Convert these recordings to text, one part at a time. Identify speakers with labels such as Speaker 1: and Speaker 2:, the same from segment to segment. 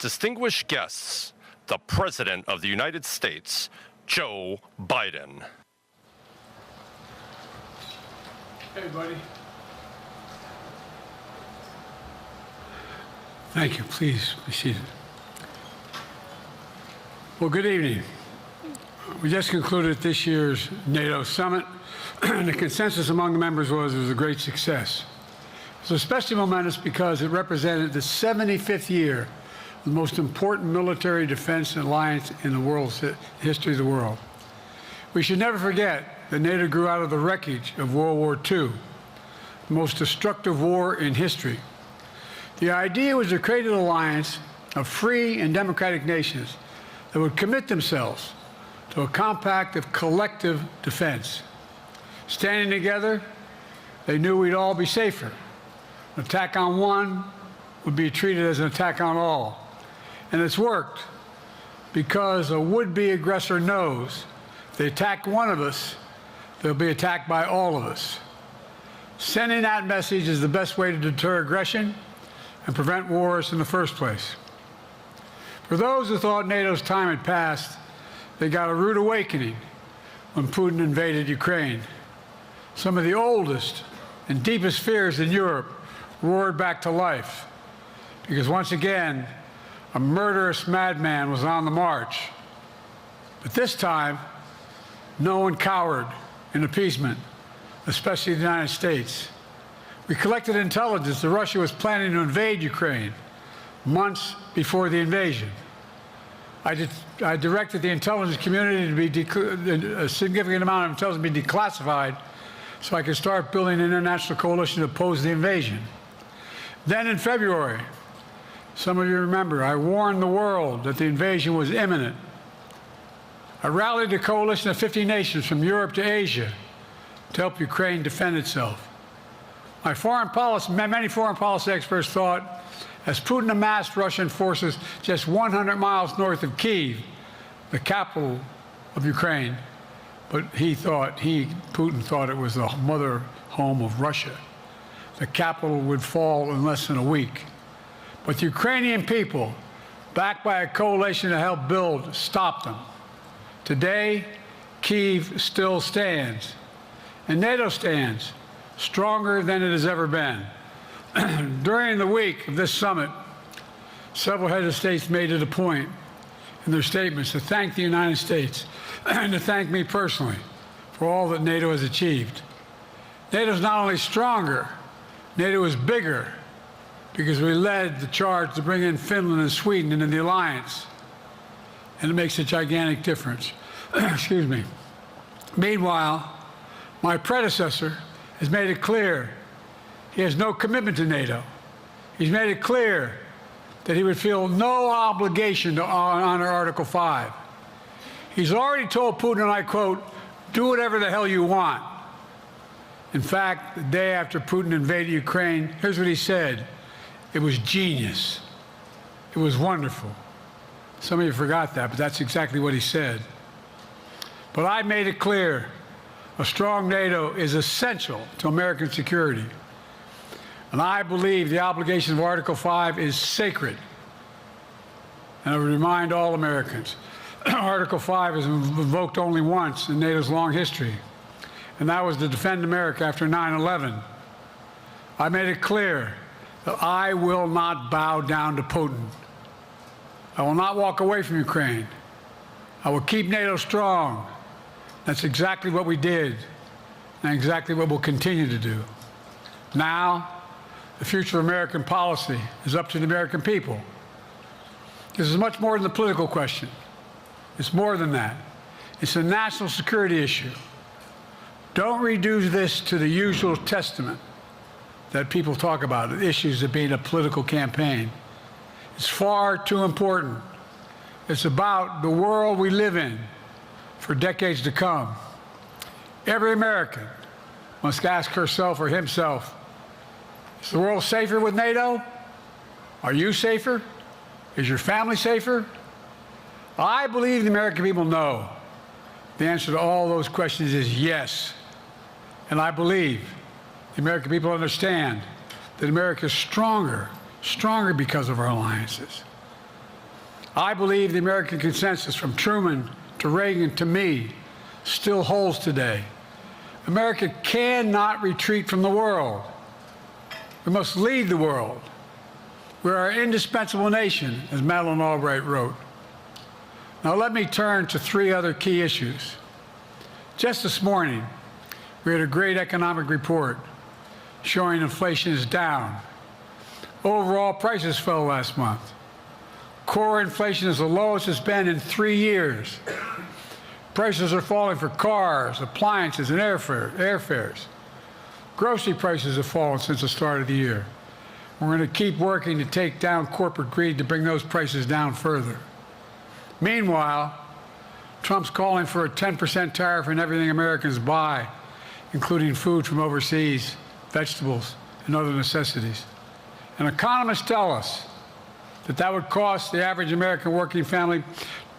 Speaker 1: Distinguished guests, the President of the United States, Joe Biden.
Speaker 2: Hey, buddy. Thank you. Please be seated. Well, good evening. We just concluded this year's NATO summit, and the consensus among the members was it was a great success. It was especially momentous because it represented the 75th year of the most important military defense alliance in the world's history of the world. We should never forget that NATO grew out of the wreckage of World War II, the most destructive war in history. The idea was to create an alliance of free and democratic nations that would commit themselves to a compact of collective defense. Standing together, they knew we'd all be safer. An attack on one would be treated as an attack on all. And it's worked because a would-be aggressor knows if they attack one of us, they'll be attacked by all of us. Sending that message is the best way to deter aggression and prevent wars in the first place. For those who thought NATO's time had passed, they got a rude awakening when Putin invaded Ukraine. Some of the oldest and deepest fears in Europe roared back to life because once again, a murderous madman was on the march. But this time, no one cowered in appeasement, especially the United States. We collected intelligence that Russia was planning to invade Ukraine months before the invasion. I directed the intelligence community to be a significant amount of intelligence to be declassified so I could start building an international coalition to oppose the invasion. Then in February, some of you remember, I warned the world that the invasion was imminent. I rallied a coalition of 50 nations from Europe to Asia to help Ukraine defend itself. Many foreign policy experts thought, as Putin amassed Russian forces just 100 miles north of Kyiv, the capital of Ukraine, but Putin thought it was the mother home of Russia. The capital would fall in less than a week. But the Ukrainian people, backed by a coalition to help build, stopped them. Today, Kyiv still stands, and NATO stands stronger than it has ever been. During the week of this summit, several heads of states made it a point in their statements to thank the United States and to thank me personally for all that NATO has achieved. NATO is not only stronger, NATO is bigger because we led the charge to bring in Finland and Sweden into the alliance, and it makes a gigantic difference. Excuse me. Meanwhile, my predecessor has made it clear he has no commitment to NATO. He's made it clear that he would feel no obligation to honor Article 5. He's already told Putin, and I quote, "Do whatever the hell you want." In fact, the day after Putin invaded Ukraine, here's what he said. It was genius. It was wonderful. Some of you forgot that, but that's exactly what he said. But I made it clear, a strong NATO is essential to American security. And I believe the obligation of Article 5 is sacred. And I would remind all Americans, Article 5 is invoked only once in NATO's long history, and that was to defend America after 9/11. I made it clear that I will not bow down to Putin. I will not walk away from Ukraine. I will keep NATO strong. That's exactly what we did, and exactly what we'll continue to do. Now, the future of American policy is up to the American people. This is much more than the political question. It's more than that. It's a national security issue. Don't reduce this to the usual testament that people talk about, issues of being a political campaign. It's far too important. It's about the world we live in for decades to come. Every American must ask herself or himself, is the world safer with NATO? Are you safer? Is your family safer? I believe the American people know. The answer to all those questions is yes. And I believe the American people understand that America is stronger because of our alliances. I believe the American consensus from Truman to Reagan to me still holds today. America cannot retreat from the world. We must lead the world. We are an indispensable nation, as Madeleine Albright wrote. Now let me turn to three other key issues. Just this morning, we had a great economic report showing inflation is down. Overall prices fell last month. Core inflation is the lowest it's been in 3 years. Prices are falling for cars, appliances, and airfares. Grocery prices have fallen since the start of the year. We're going to keep working to take down corporate greed to bring those prices down further. Meanwhile, Trump's calling for a 10% tariff on everything Americans buy, including food from overseas, vegetables, and other necessities. And economists tell us that that would cost the average American working family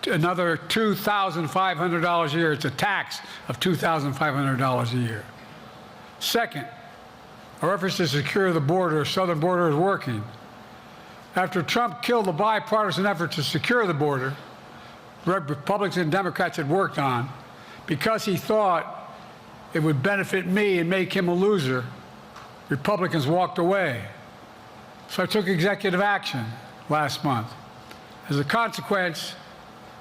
Speaker 2: another $2,500 a year. It's a tax of $2,500 a year. Second, our efforts to secure the border, southern border, is working. After Trump killed the bipartisan effort to secure the border, Republicans and Democrats had worked on, because he thought it would benefit me and make him a loser, Republicans walked away. So I took executive action last month. As a consequence,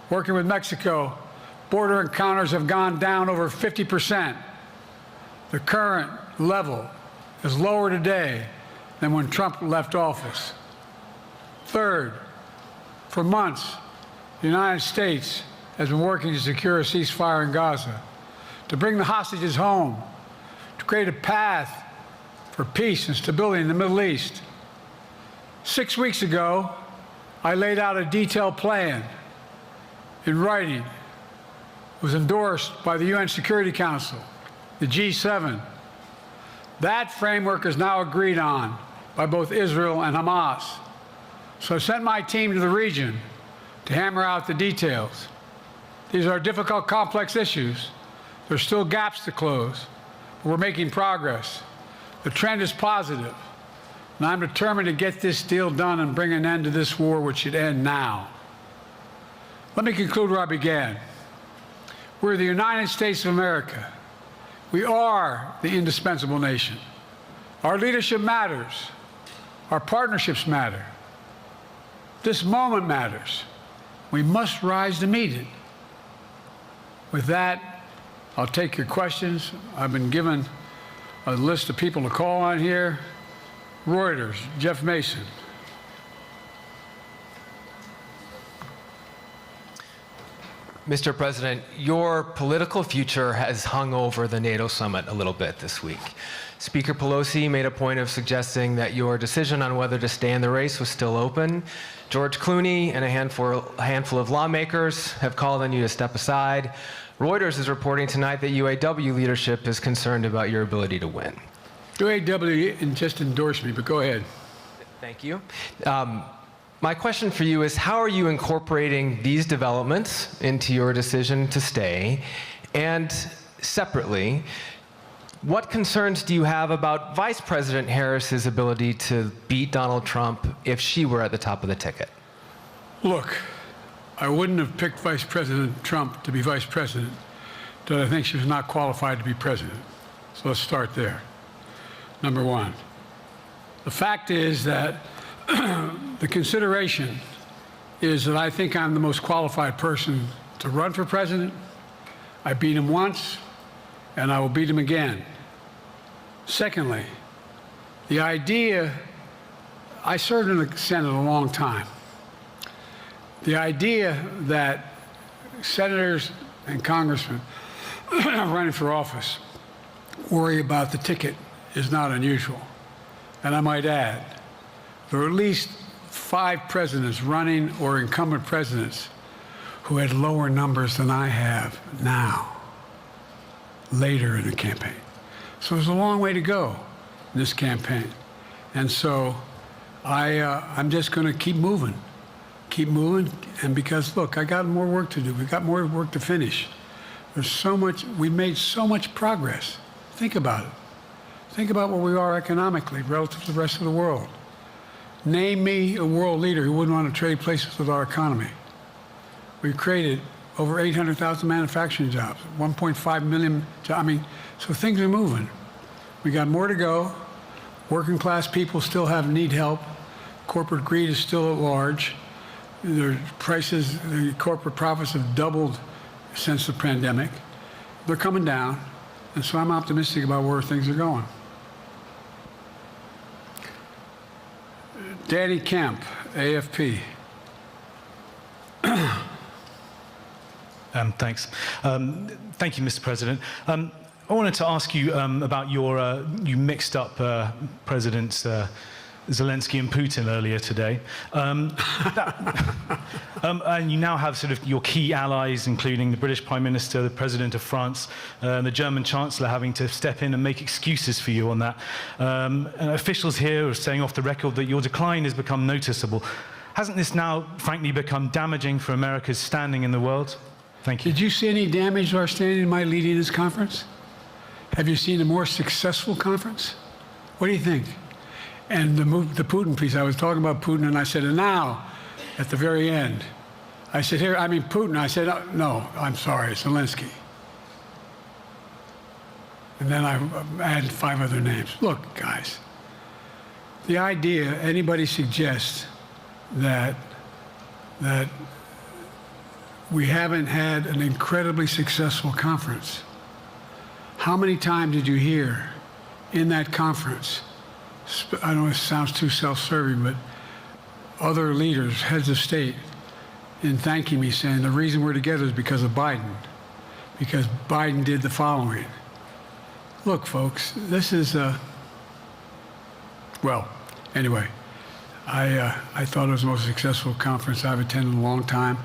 Speaker 2: working with Mexico, border encounters have gone down over 50%. The current level is lower today than when Trump left office. Third, for months, the United States has been working to secure a ceasefire in Gaza, to bring the hostages home, to create a path for peace and stability in the Middle East. 6 weeks ago, I laid out a detailed plan in writing. It was endorsed by the UN Security Council, the G7. That framework is now agreed on by both Israel and Hamas. So I sent my team to the region to hammer out the details. These are difficult, complex issues. There's still gaps to close, but we're making progress. The trend is positive, and I'm determined to get this deal done and bring an end to this war, which should end now. Let me conclude where I began. We're the United States of America. We are the indispensable nation. Our leadership matters. Our partnerships matter. This moment matters. We must rise to meet it. With that, I'll take your questions. I've been given a list of people to call on here. Reuters, Jeff Mason.
Speaker 3: Mr. President, your political future has hung over the NATO summit a little bit this week. Speaker Pelosi made a point of suggesting that your decision on whether to stay in the race was still open. George Clooney and a handful of lawmakers have called on you to step aside. Reuters is reporting tonight that UAW leadership is concerned about your ability to win.
Speaker 2: UAW just endorsed me, but go ahead.
Speaker 3: Thank you. My question for you is, how are you incorporating these developments into your decision to stay? And separately, what concerns do you have about Vice President Harris's ability to beat Donald Trump if she were at the top of the ticket?
Speaker 2: Look, I wouldn't have picked Vice President Trump to be vice president, but I think she was not qualified to be president. So let's start there. Number one. The fact is that the consideration is that I think I'm the most qualified person to run for president. I beat him once, and I will beat him again. Secondly, the idea, I served in the Senate a long time. The idea that senators and congressmen running for office worry about the ticket is not unusual. And I might add, there are at least 5 presidents running or incumbent presidents who had lower numbers than I have now, later in the campaign. So there's a long way to go in this campaign. And so I'm just going to keep moving, and because, look, I got more work to do. We've got more work to finish. There's so much, we've made so much progress. Think about it. Think about where we are economically relative to the rest of the world. Name me a world leader who wouldn't want to trade places with our economy. We created over 800,000 manufacturing jobs, 1.5 million jobs. I mean, so things are moving. We got more to go. Working class people still need help. Corporate greed is still at large. Their prices, the corporate profits have doubled since the pandemic. They're coming down, and so I'm optimistic about where things are going. Danny Kemp, AFP.
Speaker 4: Thanks. Thank you, Mr. President. I wanted to ask you about your, you mixed up Presidents Zelensky and Putin earlier today. And you now have sort of your key allies, including the British Prime Minister, the President of France, and the German Chancellor having to step in and make excuses for you on that. And officials here are saying off the record that your decline has become noticeable. Hasn't this now, frankly, become damaging for America's standing in the world? Thank you.
Speaker 2: Did you see any damage to our standing in my leading this conference? Have you seen a more successful conference? What do you think? And the Putin piece, I was talking about Putin, and I said, and now, at the very end, I said, here, I mean, Putin. I said, oh, no, I'm sorry, Zelensky. And then I added 5 other names. Look, guys, the idea anybody suggests that we haven't had an incredibly successful conference. How many times did you hear in that conference, I know it sounds too self-serving, but other leaders, heads of state, in thanking me, saying the reason we're together is because of Biden, because Biden did the following. Look, folks, this is, well, anyway, I thought it was the most successful conference I've attended in a long time,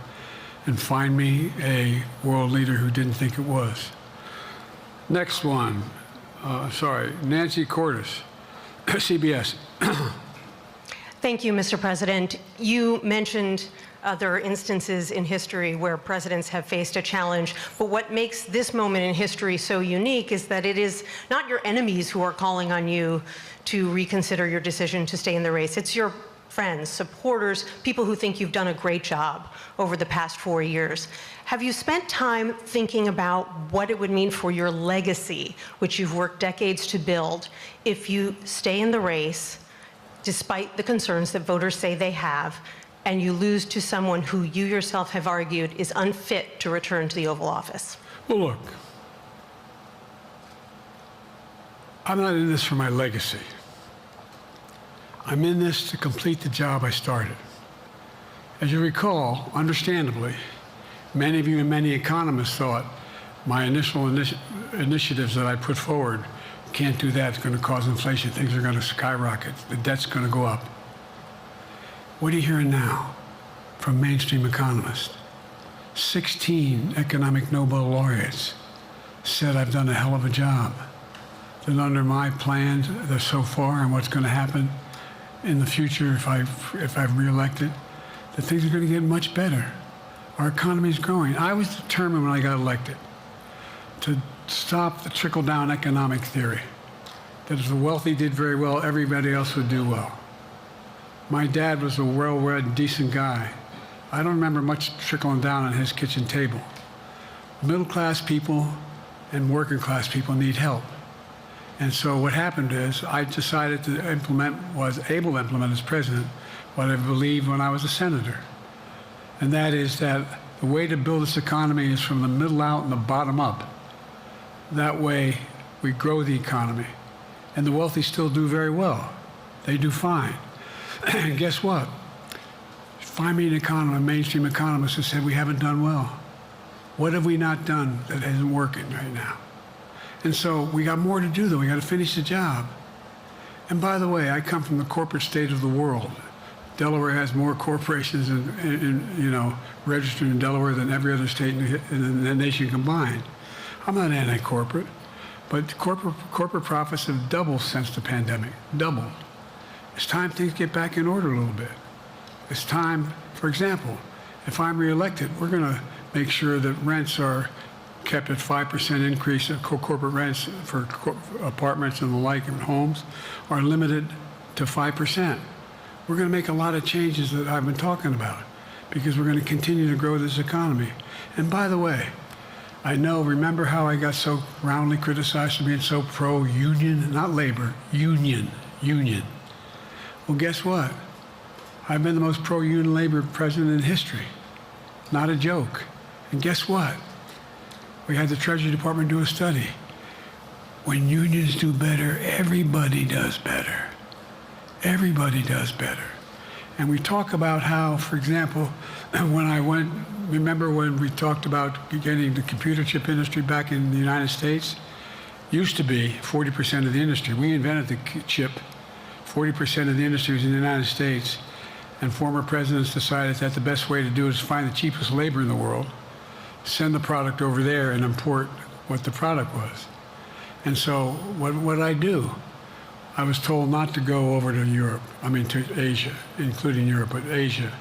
Speaker 2: and find me a world leader who didn't think it was. Next one, Nancy Cordes, CBS.
Speaker 5: Thank you, Mr. President. You mentioned other instances in history where presidents have faced a challenge, but what makes this moment in history so unique is that it is not your enemies who are calling on you to reconsider your decision to stay in the race. It's your friends, supporters, people who think you've done a great job over the past 4 years. Have you spent time thinking about what it would mean for your legacy, which you've worked decades to build, if you stay in the race, despite the concerns that voters say they have, and you lose to someone who you yourself have argued is unfit to return to the Oval Office?
Speaker 2: Well, look, I'm not in this for my legacy. I'm in this to complete the job I started. As you recall, understandably, many of you and many economists thought my initial initiatives that I put forward, can't do that, it's going to cause inflation, things are going to skyrocket, the debt's going to go up. What are you hearing now from mainstream economists? 16 economic Nobel laureates said I've done a hell of a job. That under my plans so far and what's going to happen in the future if I've reelected, that things are going to get much better. Our economy is growing. I was determined when I got elected to stop the trickle-down economic theory, that if the wealthy did very well, everybody else would do well. My dad was a well-read, decent guy. I don't remember much trickling down on his kitchen table. Middle-class people and working-class people need help. And so what happened is I decided to implement, was able to implement as president, what I believed when I was a senator. And that is that the way to build this economy is from the middle out and the bottom up. That way we grow the economy. And the wealthy still do very well. They do fine. And guess what? Find me an economist, a mainstream economist who said we haven't done well. What have we not done that isn't working right now? And so we got more to do, though. We got to finish the job. And by the way, I come from the corporate state of the world. Delaware has more corporations registered in Delaware than every other state in the nation combined. I'm not anti-corporate, but corporate profits have doubled since the pandemic, doubled. It's time things get back in order a little bit. It's time, for example, if I'm reelected, we're going to make sure that rents are kept at 5% increase of corporate rents for apartments and the like and homes are limited to 5%. We're going to make a lot of changes that I've been talking about because we're going to continue to grow this economy. And by the way, remember how I got so roundly criticized for being so pro-union, not labor, union. Well, guess what? I've been the most pro-union labor president in history. Not a joke. And guess what? We had the Treasury Department do a study. When unions do better, everybody does better. Everybody does better. And we talk about how, for example, remember when we talked about getting the computer chip industry back in the United States? Used to be 40% of the industry. We invented the chip. 40% of the industry was in the United States. And former presidents decided that the best way to do it is find the cheapest labor in the world, send the product over there, and import what the product was. And so what did I do? I was told not to go over to to Asia, including Europe, but Asia.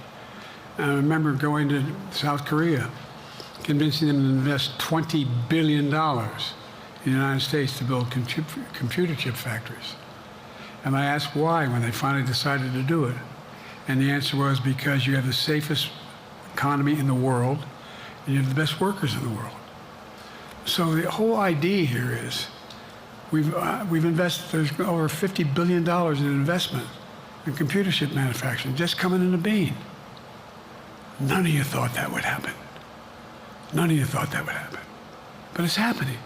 Speaker 2: And I remember going to South Korea, convincing them to invest $20 billion in the United States to build computer chip factories. And I asked why when they finally decided to do it. And the answer was because you have the safest economy in the world and you have the best workers in the world. So the whole idea here is we've invested, there's over $50 billion in investment in computer chip manufacturing just coming in the bean. None of you thought that would happen. None of you thought that would happen. But it's happening.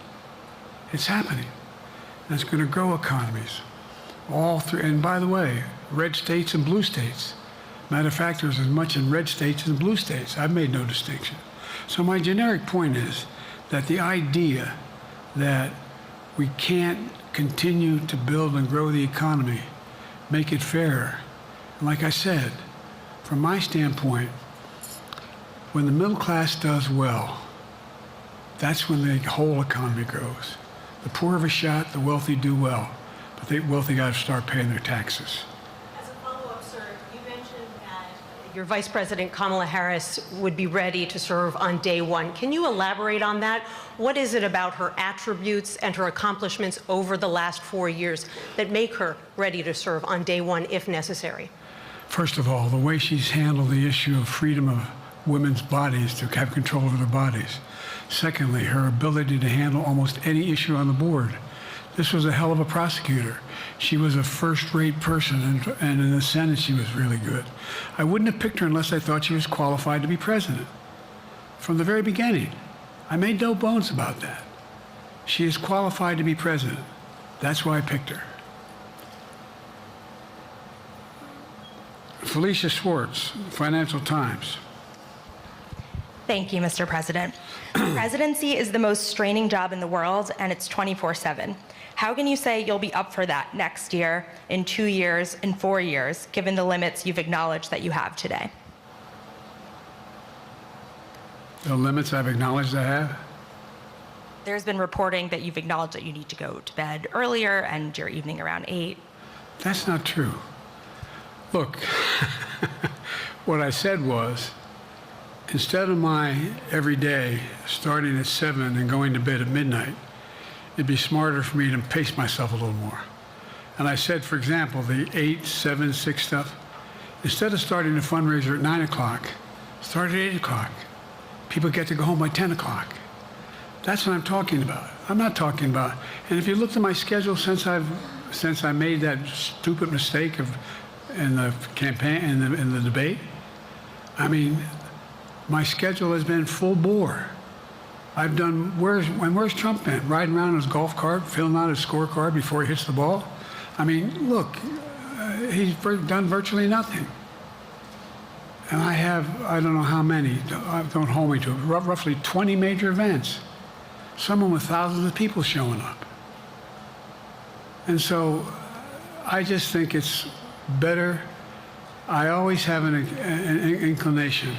Speaker 2: It's happening. And it's going to grow economies. All through, and by the way, red states and blue states. Manufacturers as much in red states as in blue states. I've made no distinction. So my generic point is that the idea that we can't continue to build and grow the economy, make it fairer. And like I said, from my standpoint, when the middle class does well, that's when the whole economy grows. The poor have a shot, the wealthy do well, but the wealthy got to start paying their taxes.
Speaker 5: As a follow-up, sir, you mentioned that your Vice President Kamala Harris would be ready to serve on day one. Can you elaborate on that? What is it about her attributes and her accomplishments over the last 4 years that make her ready to serve on day one if necessary?
Speaker 2: First of all, the way she's handled the issue of freedom of women's bodies to have control over their bodies. Secondly, her ability to handle almost any issue on the board. This was a hell of a prosecutor. She was a first-rate person, and in the Senate, she was really good. I wouldn't have picked her unless I thought she was qualified to be president. From the very beginning, I made no bones about that. She is qualified to be president. That's why I picked her. Felicia Schwartz, Financial Times.
Speaker 6: Thank you, Mr. President. Presidency is the most straining job in the world, and it's 24/7. How can you say you'll be up for that next year, in 2 years, in 4 years, given the limits you've acknowledged that you have today?
Speaker 2: The limits I've acknowledged I have?
Speaker 6: There's been reporting that you've acknowledged that you need to go to bed earlier and your evening around 8.
Speaker 2: That's not true. Look, what I said was, instead of my every day starting at 7 and going to bed at midnight, it'd be smarter for me to pace myself a little more. And I said, for example, the 8, 7, 6 stuff, instead of starting a fundraiser at 9 o'clock, start at 8 o'clock. People get to go home by 10 o'clock. That's what I'm talking about. I'm not talking about, and if you looked at my schedule since I made that stupid mistake in the campaign, in the debate, I mean, my schedule has been full bore. I've done, where's Trump been? Riding around in his golf cart, filling out his scorecard before he hits the ball? I mean, look, he's done virtually nothing. And I have, I don't know how many, don't hold me to it, roughly 20 major events. Some of them with thousands of people showing up. And so I just think it's better. I always have an inclination,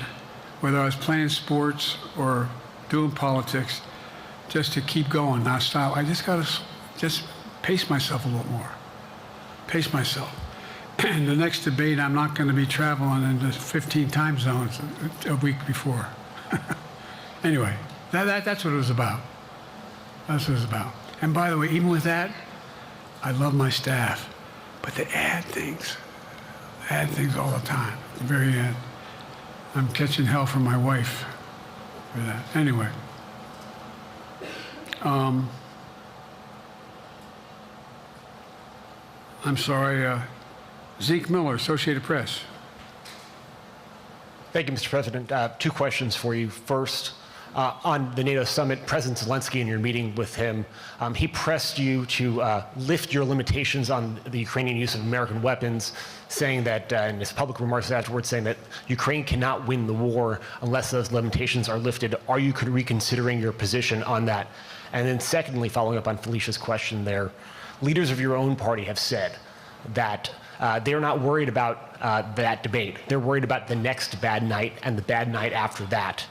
Speaker 2: whether I was playing sports or doing politics, just to keep going, not stop. I just got to just pace myself a little more. Pace myself. And the next debate, I'm not going to be traveling into 15 time zones a week before. Anyway, that's what it was about. That's what it was about. And by the way, even with that, I love my staff, but they add things all the time, at the very end. I'm catching hell from my wife for that. Anyway. I'm sorry, Zeke Miller, Associated Press.
Speaker 7: Thank you, Mr. President. Two questions for you. First, on the NATO summit, President Zelensky, in your meeting with him, he pressed you to lift your limitations on the Ukrainian use of American weapons, saying that, in his public remarks afterwards, saying that Ukraine cannot win the war unless those limitations are lifted. Are you reconsidering your position on that? And then secondly, following up on Felicia's question there, leaders of your own party have said that they're not worried about that debate. They're worried about the next bad night and the bad night after that.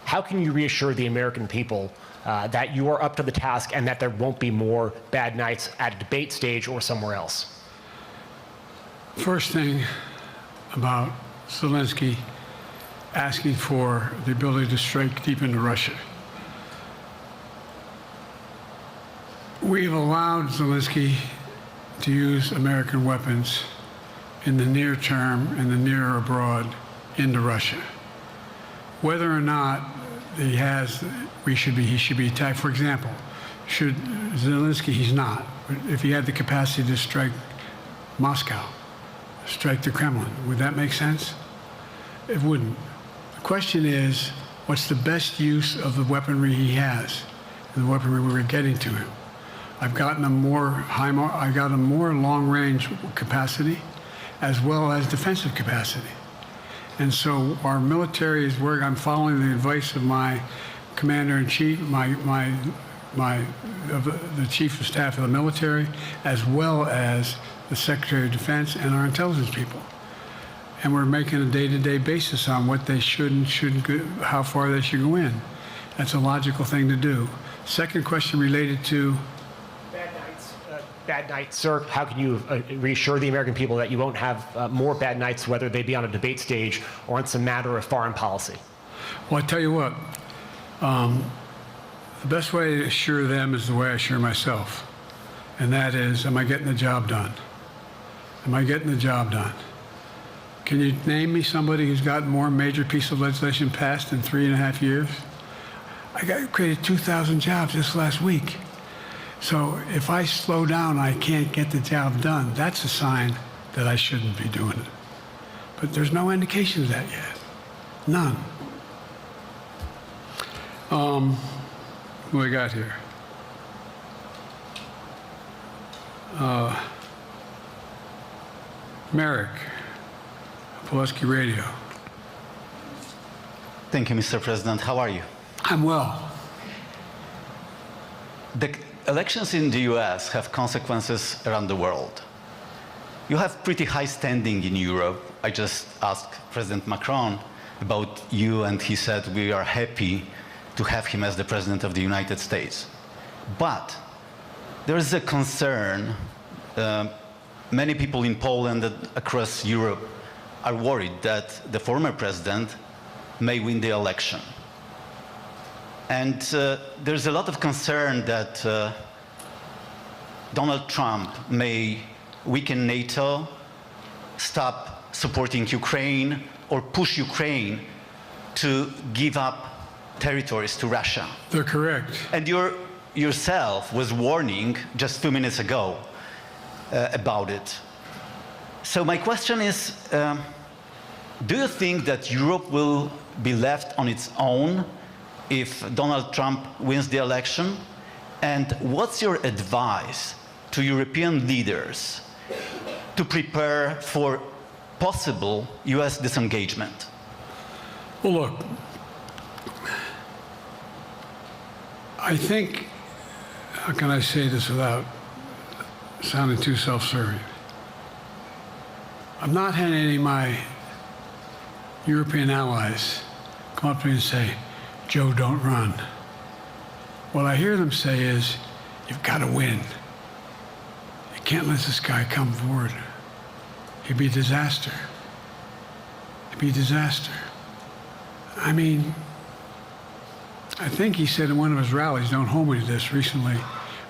Speaker 7: How can you reassure the American people that you are up to the task and that there won't be more bad nights at a debate stage or somewhere else?
Speaker 2: First thing about Zelensky asking for the ability to strike deep into Russia. We've allowed Zelensky to use American weapons in the near term and the near abroad into Russia. Whether or not he should be attacked. For example, should Zelensky, he's not, but if he had the capacity to strike Moscow, strike the Kremlin, would that make sense? It wouldn't. The question is, what's the best use of the weaponry he has and the weaponry we're getting to him? I've gotten a more long-range capacity as well as defensive capacity. And so our military is working. I'm following the advice of my commander-in-chief, the chief of staff of the military, as well as the Secretary of Defense and our intelligence people. And we're making a day-to-day basis on what they should and shouldn't go, how far they should go in. That's a logical thing to do. Second question related to
Speaker 7: Bad nights, sir. How can you reassure the American people that you won't have more bad nights, whether they be on a debate stage or on some matter of foreign policy?
Speaker 2: Well, I tell you what, the best way to assure them is the way I assure myself. And that is, am I getting the job done? Am I getting the job done? Can you name me somebody who's gotten more major piece of legislation passed in 3.5 years? I created 2,000 jobs just last week. So if I slow down, I can't get the job done. That's a sign that I shouldn't be doing it. But there's no indication of that yet. None. What do we got here? Merrick, Pulaski Radio.
Speaker 8: Thank you, Mr. President. How are you?
Speaker 2: I'm well.
Speaker 8: The elections in the US have consequences around the world. You have pretty high standing in Europe. I just asked President Macron about you, and he said we are happy to have him as the President of the United States. But there is a concern. Many people in Poland and across Europe are worried that the former president may win the election. And there's a lot of concern that Donald Trump may weaken NATO, stop supporting Ukraine, or push Ukraine to give up territories to Russia.
Speaker 2: They're correct.
Speaker 8: And yourself was warning just a few minutes ago about it. So my question is, do you think that Europe will be left on its own if Donald Trump wins the election? And what's your advice to European leaders to prepare for possible US disengagement?
Speaker 2: Well, look, I think, how can I say this without sounding too self-serving? I'm not having any of my European allies come up to me and say, Joe, don't run. What I hear them say is, you've got to win. You can't let this guy come forward. He'd be a disaster. He'd be a disaster. I mean, I think he said in one of his rallies, don't hold me to this, recently,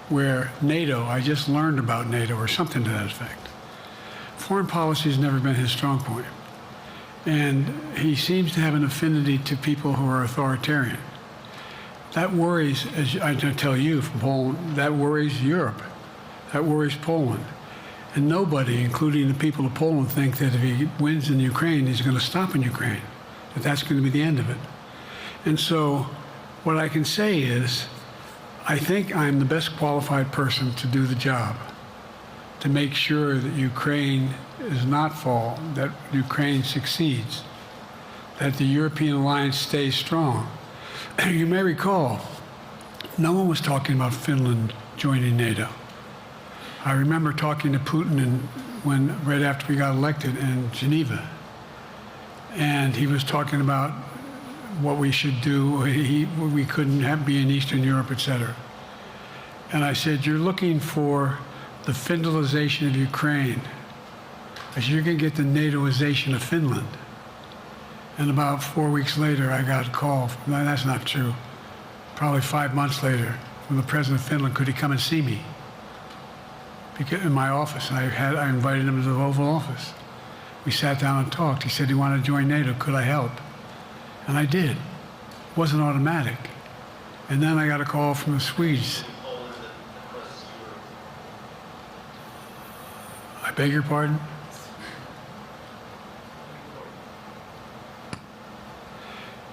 Speaker 2: where NATO, I just learned about NATO or something to that effect. Foreign policy has never been his strong point. And he seems to have an affinity to people who are authoritarian. That worries, as I tell you from Poland, that worries Europe. That worries Poland. And nobody, including the people of Poland, think that if he wins in Ukraine, he's going to stop in Ukraine, that that's going to be the end of it. And so what I can say is, I think I'm the best qualified person to do the job, to make sure that Ukraine does not fall, that Ukraine succeeds, that the European alliance stays strong. You may recall, no one was talking about Finland joining NATO. I remember talking to Putin right after we got elected in Geneva, and he was talking about what we should do. We couldn't be in Eastern Europe, etc. And I said, you're looking for the Finlandization of Ukraine, because you're going to get the NATOization of Finland. And about 4 weeks later, I got a call. No, that's not true. Probably 5 months later, from the president of Finland, could he come and see me? In my office. I invited him to the Oval Office. We sat down and talked. He said he wanted to join NATO. Could I help? And I did. It wasn't automatic. And then I got a call from the Swedes. I beg your pardon?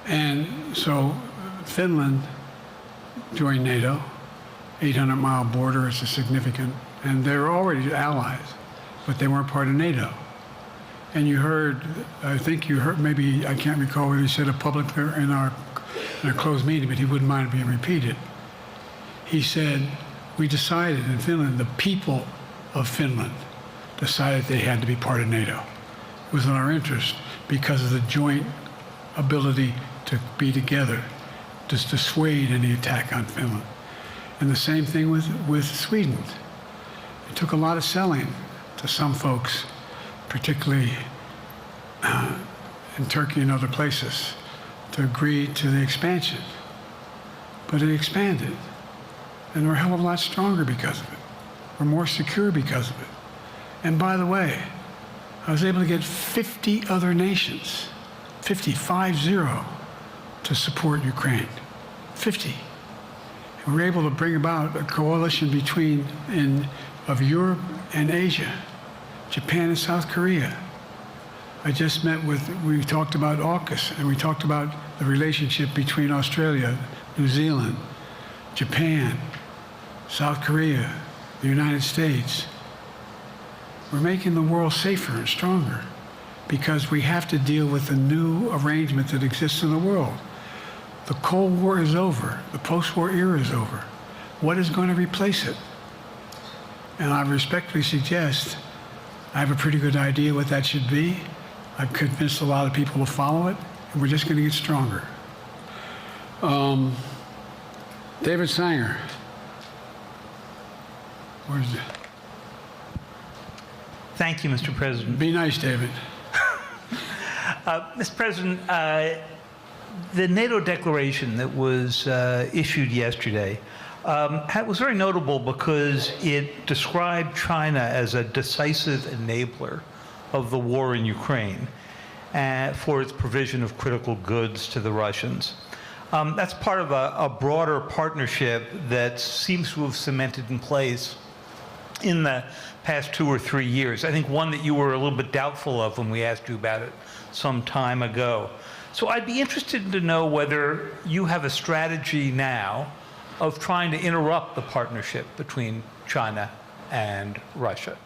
Speaker 2: And so Finland joined NATO, 800-mile border, it's a significant, and they're already allies, but they weren't part of NATO. And you heard, I think you heard, maybe, I can't recall whether he said it publicly in our closed meeting, but he wouldn't mind it being repeated. He said, we decided in Finland, the people of Finland decided they had to be part of NATO. It was in our interest because of the joint ability to be together, to dissuade any attack on Finland. And the same thing with Sweden. It took a lot of selling to some folks, particularly in Turkey and other places, to agree to the expansion. But it expanded. And we're a hell of a lot stronger because of it. We're more secure because of it. And by the way, I was able to get 50 other nations, 50, to support Ukraine. 50. And we were able to bring about a coalition of Europe and Asia, Japan and South Korea. I just we talked about AUKUS, and we talked about the relationship between Australia, New Zealand, Japan, South Korea, the United States. We're making the world safer and stronger because we have to deal with the new arrangement that exists in the world. The Cold War is over. The post-war era is over. What is going to replace it? And I respectfully suggest I have a pretty good idea what that should be. I've convinced a lot of people to follow it, and we're just going to get stronger. David Sanger. Where's it?
Speaker 9: Thank you, Mr. President.
Speaker 2: Be nice, David.
Speaker 9: Mr. President, the NATO declaration that was issued yesterday was very notable because it described China as a decisive enabler of the war in Ukraine for its provision of critical goods to the Russians. That's part of a broader partnership that seems to have cemented in place in the past 2 or 3 years. I think one that you were a little bit doubtful of when we asked you about it some time ago. So I'd be interested to know whether you have a strategy now of trying to interrupt the partnership between China and Russia,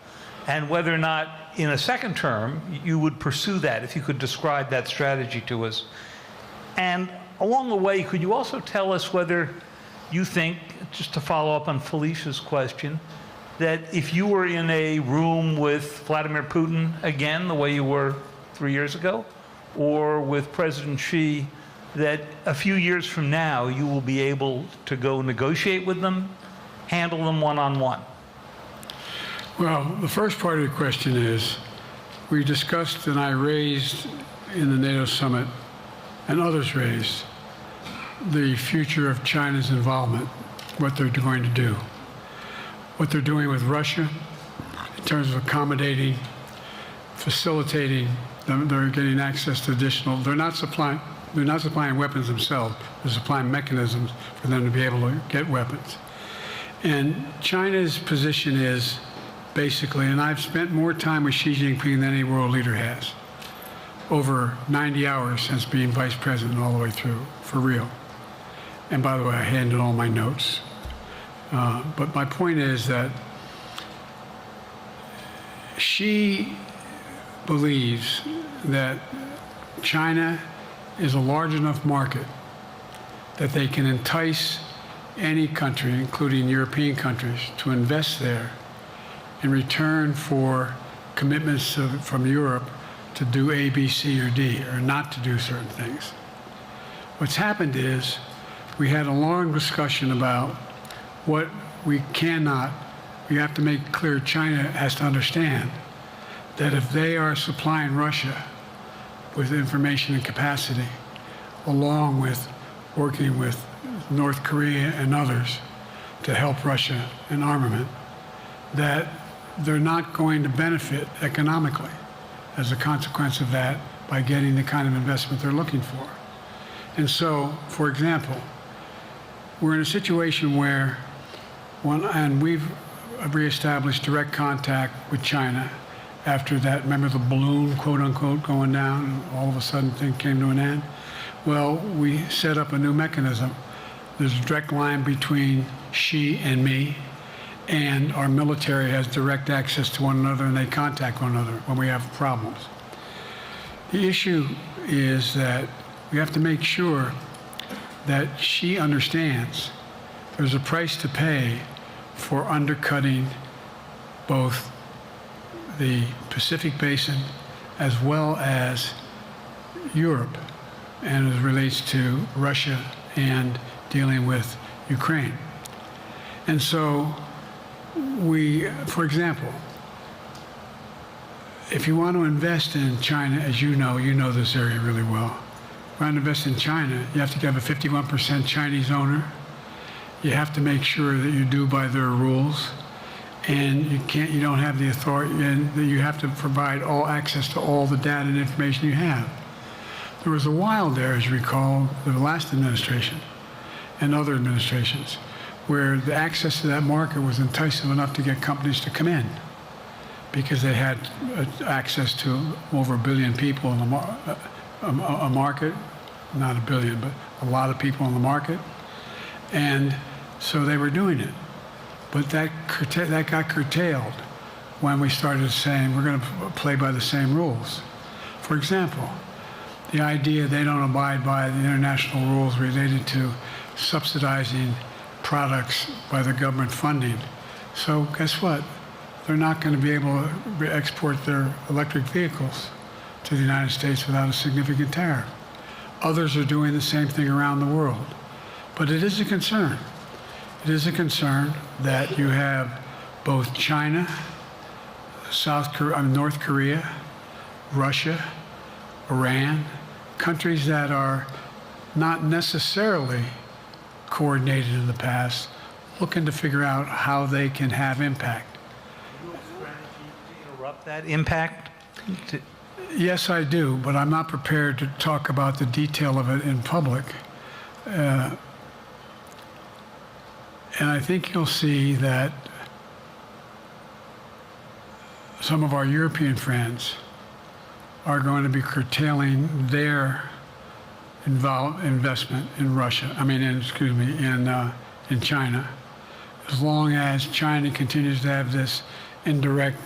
Speaker 9: and whether or not in a second term you would pursue that, if you could describe that strategy to us. And along the way, could you also tell us whether you think, just to follow up on Felicia's question, that if you were in a room with Vladimir Putin again, the way you were 3 years ago, or with President Xi, that a few years from now you will be able to go negotiate with them, handle them one-on-one?
Speaker 2: Well, the first part of the question is, we discussed and I raised in the NATO summit, and others raised, the future of China's involvement, what they're going to do, what they're doing with Russia in terms of accommodating facilitating them. They're getting access to additional. They're not supplying weapons themselves. They're supplying mechanisms for them to be able to get weapons. And China's position is basically, and I've spent more time with Xi Jinping than any world leader has, over 90 hours since being vice president all the way through, for real. And by the way, I handed all my notes. But my point is that Xi believes that China is a large enough market that they can entice any country, including European countries, to invest there in return for commitments from Europe to do A, B, C, or D, or not to do certain things. What's happened is we had a long discussion about what we cannot, we have to make clear China has to understand that if they are supplying Russia with information and capacity, along with working with North Korea and others to help Russia in armament, that they're not going to benefit economically as a consequence of that by getting the kind of investment they're looking for. And so, for example, we're in a situation where, and we've reestablished direct contact with China after that, remember the balloon, quote unquote, going down, and all of a sudden things came to an end? Well, we set up a new mechanism. There's a direct line between Xi and me, and our military has direct access to one another, and they contact one another when we have problems. The issue is that we have to make sure that Xi understands there's a price to pay for undercutting both the Pacific Basin as well as Europe, and as it relates to Russia and dealing with Ukraine. And so for example, if you want to invest in China, as you know this area really well. If you want to invest in China, you have to have a 51% Chinese owner. You have to make sure that you do by their rules, and you don't have the authority, and that you have to provide all access to all the data and information you have. There was a while there, as you recall, the last administration and other administrations, where the access to that market was enticing enough to get companies to come in because they had access to over 1 billion people in a market, not 1 billion, but a lot of people in the market. And so they were doing it. But that got curtailed when we started saying we're going to play by the same rules. For example, the idea they don't abide by the international rules related to subsidizing products by the government funding. So guess what? They're not going to be able to export their electric vehicles to the United States without a significant tariff. Others are doing the same thing around the world. But it is a concern. It is a concern that you have both China, North Korea, Russia, Iran, countries that are not necessarily coordinated in the past, looking to figure out how they can have impact.
Speaker 9: Interrupt that impact?
Speaker 2: Yes, I do, but I'm not prepared to talk about the detail of it in public. And I think you'll see that some of our European friends are going to be curtailing their investment in Russia. In China, as long as China continues to have this indirect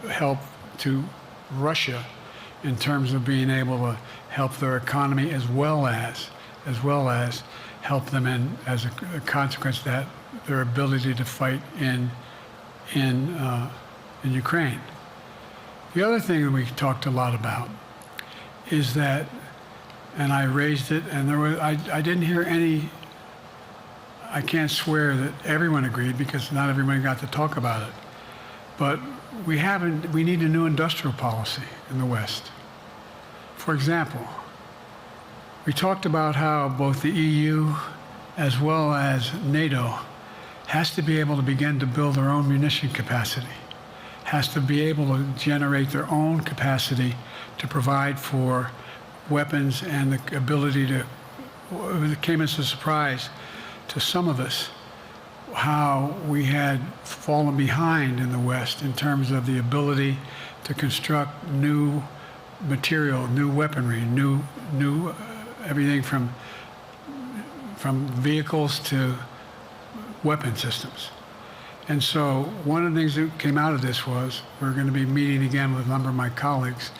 Speaker 2: help to Russia in terms of being able to help their economy as well as help them in, as a consequence of that, their ability to fight in Ukraine. The other thing that we talked a lot about is that, and I raised it, and I didn't hear any. I can't swear that everyone agreed because not everyone got to talk about it. But we need a new industrial policy in the West. For example, we talked about how both the EU as well as NATO has to be able to begin to build their own munition capacity, has to be able to generate their own capacity to provide for weapons and the ability to, it came as a surprise to some of us how we had fallen behind in the West in terms of the ability to construct new material, new weaponry, new everything from vehicles to weapon systems. And so one of the things that came out of this was we're going to be meeting again with a number of my colleagues,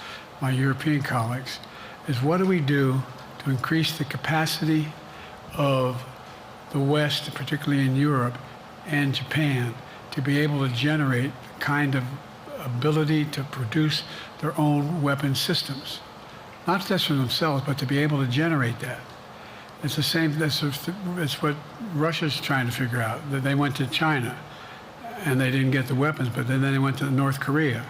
Speaker 2: my European colleagues, is what do we do to increase the capacity of the West, particularly in Europe and Japan, to be able to generate the kind of ability to produce their own weapon systems. Not just for themselves, but to be able to generate that. It's the same, it's what Russia's trying to figure out. That they went to China and they didn't get the weapons, but then they went to North Korea.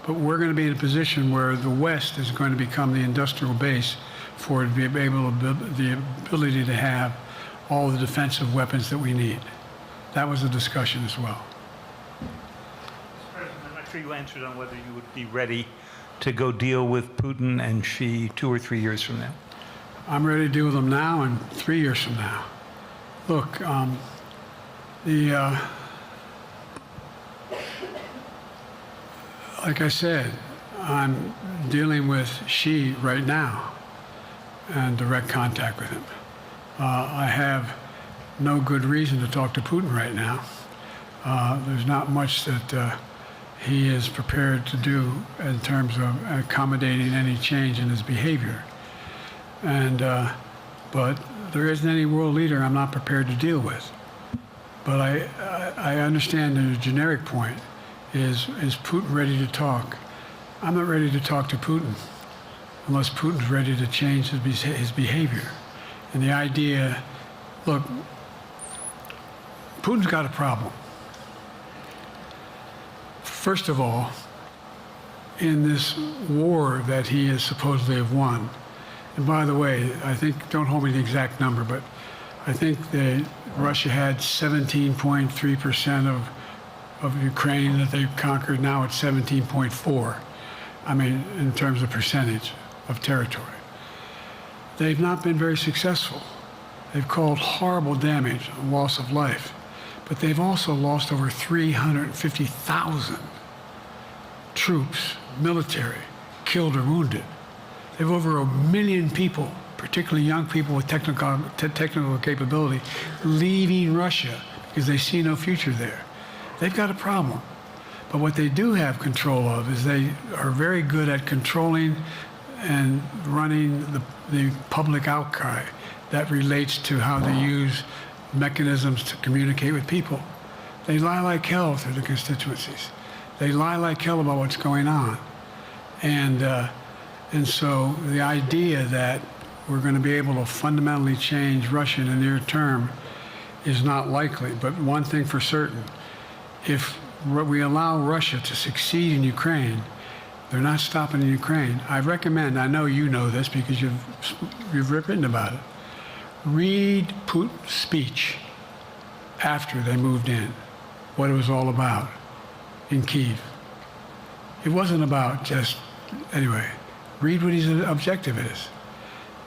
Speaker 2: But we're going to be in a position where the West is going to become the industrial base for to be able to, the ability to have all the defensive weapons that we need. That was a discussion as well.
Speaker 9: Mr. President, I'm not sure you answered on whether you would be ready to go deal with Putin and Xi 2 or 3 years from now.
Speaker 2: I'm ready to deal with them now and 3 years from now. Look, like I said, I'm dealing with Xi right now and direct contact with him. I have no good reason to talk to Putin right now. There's not much that he is prepared to do in terms of accommodating any change in his behavior. And, but there isn't any world leader I'm not prepared to deal with. But I understand the generic point is Putin ready to talk? I'm not ready to talk to Putin unless Putin's ready to change his behavior. And the idea, look, Putin's got a problem. First of all, in this war that he is supposedly have won, and by the way, I think, don't hold me to the exact number, but I think that Russia had 17.3% of Ukraine that they've conquered. Now it's 17.4. I mean, in terms of percentage of territory. They've not been very successful. They've caused horrible damage, loss of life, but they've also lost over 350,000 troops, military, killed or wounded. They have over 1 million people, particularly young people with technical capability, leaving Russia because they see no future there. They've got a problem. But what they do have control of is they are very good at controlling and running the public outcry that relates to how they use mechanisms to communicate with people. They lie like hell through the constituencies. They lie like hell about what's going on. And so the idea that we're going to be able to fundamentally change Russia in the near term is not likely. But one thing for certain, if we allow Russia to succeed in Ukraine, they're not stopping in Ukraine. I recommend, I know you know this because you've written about it, read Putin's speech after they moved in, what it was all about in Kyiv. It wasn't about just, anyway, read what his objective is.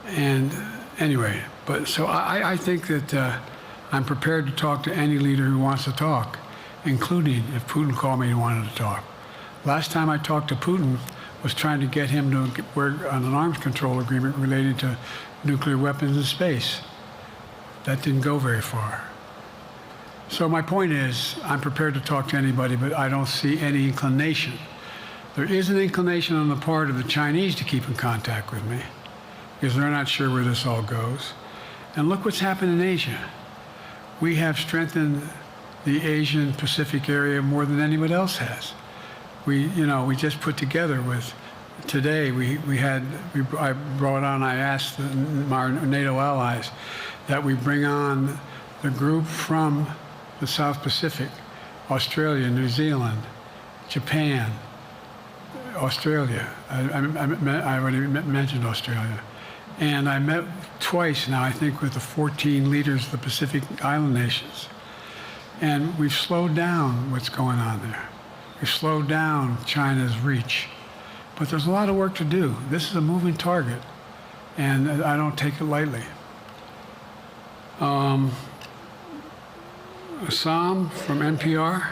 Speaker 2: And anyway, but so I think that I'm prepared to talk to any leader who wants to talk, including if Putin called me and wanted to talk. Last time I talked to Putin was trying to get him to work on an arms control agreement related to nuclear weapons in space. That didn't go very far. So my point is, I'm prepared to talk to anybody, but I don't see any inclination. There is an inclination on the part of the Chinese to keep in contact with me because they're not sure where this all goes. And look what's happened in Asia. We have strengthened the Asian Pacific area more than anyone else has. We just put together with, today I brought on, I asked our NATO allies that we bring on the group from the South Pacific, Australia, New Zealand, Japan, Australia. I already mentioned Australia. And I met twice now, I think, with the 14 leaders of the Pacific Island nations. And we've slowed down what's going on there. We've slowed down China's reach. But there's a lot of work to do. This is a moving target, and I don't take it lightly. Assam from NPR.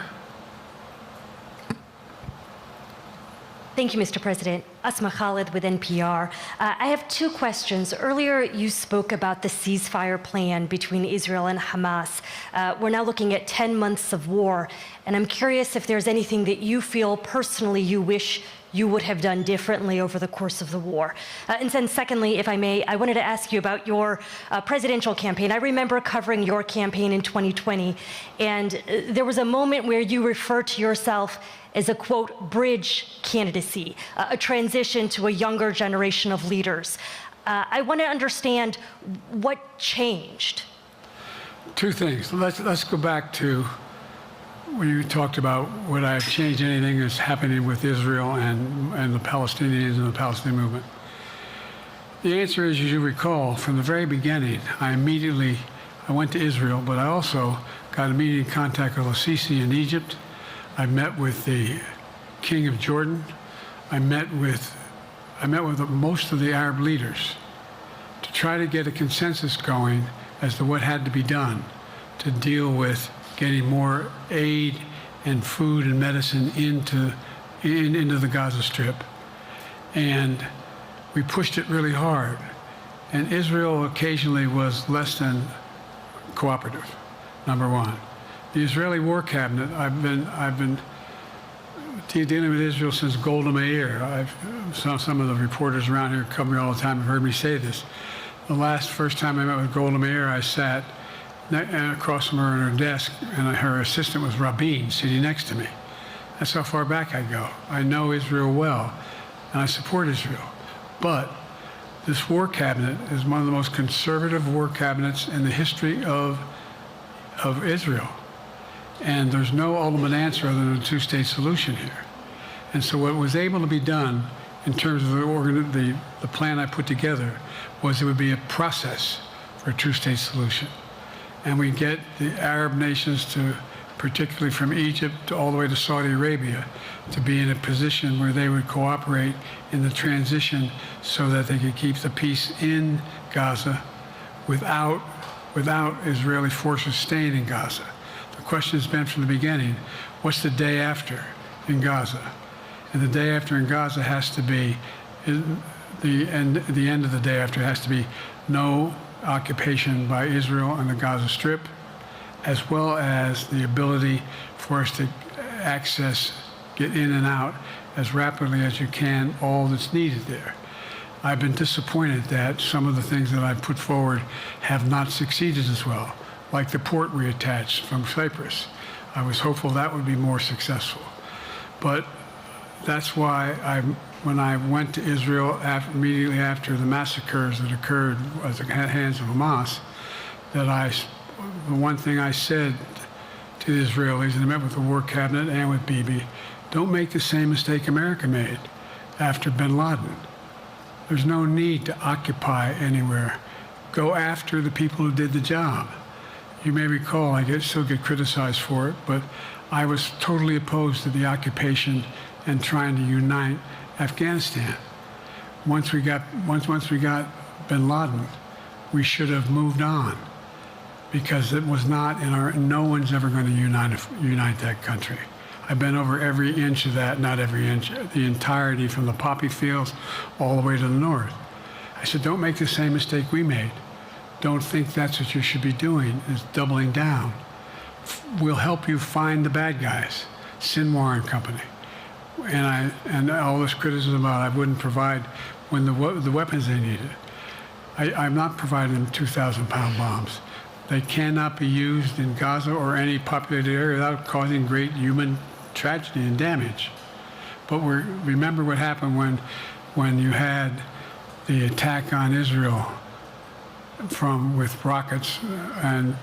Speaker 10: Thank you, Mr. President. Asma Khalid with NPR. I have two questions. Earlier, you spoke about the ceasefire plan between Israel and Hamas. We're now looking at 10 months of war, and I'm curious if there's anything that you feel personally you wish you would have done differently over the course of the war. And then secondly, if I may, I wanted to ask you about your presidential campaign. I remember covering your campaign in 2020, and there was a moment where you referred to yourself as a, quote, bridge candidacy, a transition to a younger generation of leaders. I want to understand what changed.
Speaker 2: Two things. Let's go back to when you talked about would I have changed anything that's happening with Israel and the Palestinians and the Palestinian movement. The answer is, as you recall, from the very beginning, I went to Israel, but I also got immediate contact with al-Sisi in Egypt. I met with the King of Jordan. I met with most of the Arab leaders to try to get a consensus going as to what had to be done to deal with getting more aid and food and medicine into the Gaza Strip. And we pushed it really hard. And Israel occasionally was less than cooperative, number one. The Israeli War Cabinet, I've been dealing with Israel since Golda Meir. Some of the reporters around here come here all the time have heard me say this. The first time I met with Golda Meir, I sat across from her at her desk, and her assistant was Rabin sitting next to me. That's how far back I go. I know Israel well, and I support Israel. But this war cabinet is one of the most conservative war cabinets in the history of Israel. And there's no ultimate answer other than a two-state solution here. And so what was able to be done in terms of the plan I put together was it would be a process for a two-state solution. And we get the Arab nations to, particularly from Egypt all the way to Saudi Arabia, to be in a position where they would cooperate in the transition so that they could keep the peace in Gaza without Israeli forces staying in Gaza. The question has been from the beginning, what's the day after in Gaza? And the day after in Gaza has to be, the end of the day after has to be no occupation by Israel on the Gaza Strip, as well as the ability for us to get in and out as rapidly as you can, all that's needed there. I've been disappointed that some of the things that I've put forward have not succeeded as well, like the port reattached from Cyprus. I was hopeful that would be more successful. But that's why when I went to Israel immediately after the massacres that occurred at the hands of Hamas, the one thing I said to the Israelis, and I met with the War Cabinet and with Bibi, don't make the same mistake America made after bin Laden. There's no need to occupy anywhere. Go after the people who did the job. You may recall, I still get criticized for it, but I was totally opposed to the occupation and trying to unite Afghanistan. Once we got bin Laden, we should have moved on, because it was not no one's ever going to unite that country. I've been over every inch of that, not every inch, the entirety from the poppy fields all the way to the north. I said, don't make the same mistake we made. Don't think that's what you should be doing, is doubling down. We'll help you find the bad guys, Sinwar and company. And all this criticism about I wouldn't provide when the weapons they needed. I'm not providing them 2,000-pound bombs. They cannot be used in Gaza or any populated area without causing great human tragedy and damage. But remember what happened when you had the attack on Israel with rockets and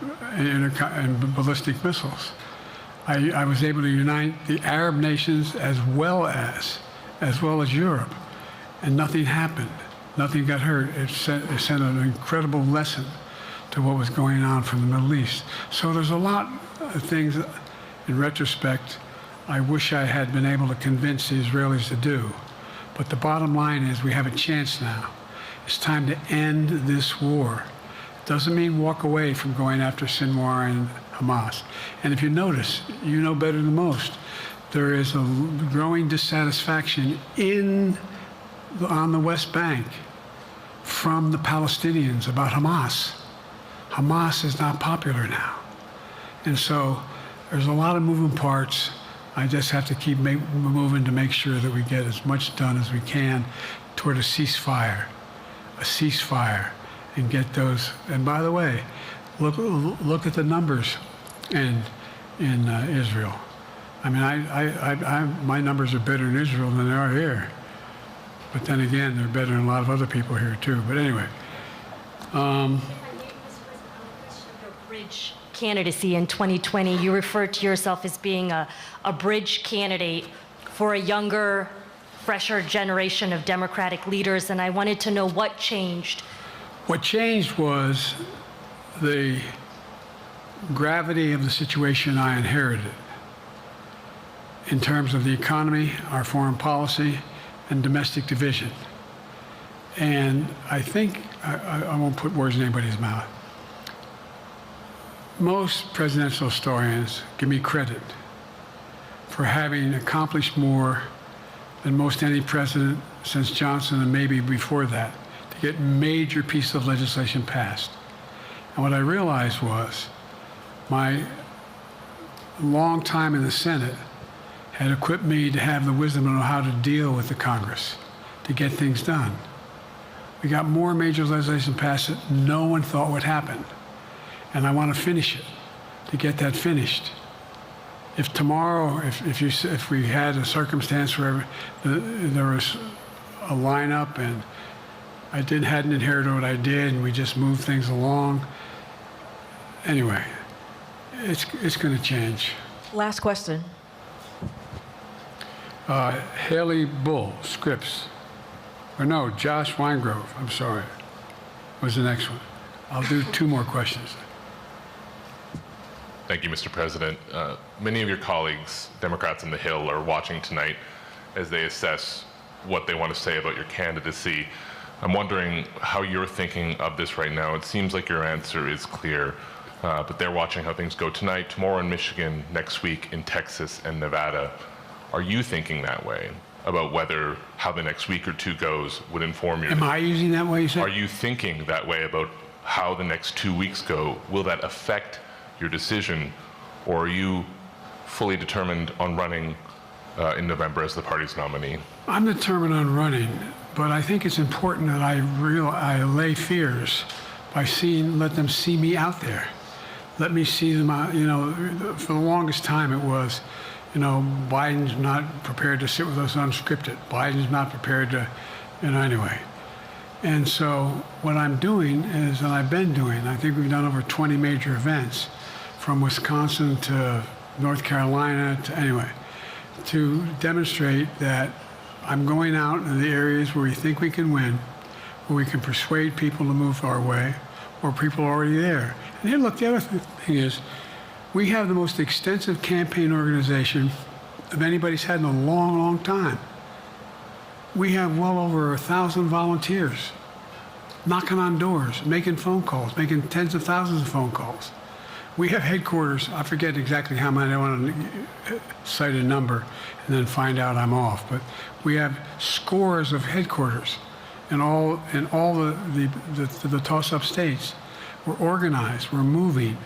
Speaker 2: ballistic missiles. I was able to unite the Arab nations as well as Europe, and nothing happened. Nothing got hurt. It sent an incredible lesson to what was going on from the Middle East. So there's a lot of things, in retrospect, I wish I had been able to convince the Israelis to do. But the bottom line is we have a chance now. It's time to end this war. It doesn't mean walk away from going after Sinwar and Hamas. And if you notice, you know better than most, there is a growing dissatisfaction on the West Bank from the Palestinians about Hamas. Hamas is not popular now. And so there's a lot of moving parts. I just have to keep moving to make sure that we get as much done as we can toward a ceasefire, and get those. And by the way, look at the numbers in Israel. I mean, my numbers are better in Israel than they are here. But then again, they're better than a lot of other people here too. But anyway.
Speaker 10: Bridge candidacy in 2020, you referred to yourself as being a bridge candidate for a younger, fresher generation of Democratic leaders, and I wanted to know what changed.
Speaker 2: What changed was the gravity of the situation I inherited in terms of the economy, our foreign policy, and domestic division. And I think, I won't put words in anybody's mouth, most presidential historians give me credit for having accomplished more than most any president since Johnson and maybe before that to get major pieces of legislation passed. And what I realized was my long time in the Senate had equipped me to have the wisdom to know how to deal with the Congress to get things done. We got more major legislation passed that no one thought would happen. And I want to finish it, to get that finished. If tomorrow, if we had a circumstance where there was a lineup and I hadn't inherited what I did and we just moved things along, anyway, it's going to change.
Speaker 11: Last question.
Speaker 2: Haley Bull, Scripps. Or no, Josh Weingrove, I'm sorry, was the next one. I'll do 2 more questions.
Speaker 12: Thank you, Mr. President. Many of your colleagues, Democrats on the Hill, are watching tonight as they assess what they want to say about your candidacy. I'm wondering how you're thinking of this right now. It seems like your answer is clear, but they're watching how things go tonight, tomorrow in Michigan, next week in Texas and Nevada. Are you thinking that way about how the next week or 2 goes would inform your...
Speaker 2: Am I using that way, you said?
Speaker 12: Are you thinking that way about how the next 2 weeks go? Will that affect your decision, or are you fully determined on running in November as the party's nominee?
Speaker 2: I'm determined on running, but I think it's important that I allay fears by let them see me out there. Let me see them out, for the longest time it was, Biden's not prepared to sit with us unscripted. Biden's not prepared to, anyway. And so what I'm doing is, and I've been doing, I think we've done over 20 major events, from Wisconsin to North Carolina to demonstrate that I'm going out in the areas where we think we can win, where we can persuade people to move our way, or people are already there. And then look, the other thing is, we have the most extensive campaign organization of anybody's had in a long, long time. We have well over 1,000 volunteers knocking on doors, making phone calls, making tens of thousands of phone calls. We have headquarters, I forget exactly how many, I don't want to cite a number and then find out I'm off, but we have scores of headquarters in all the toss-up states. We're organized, we're moving,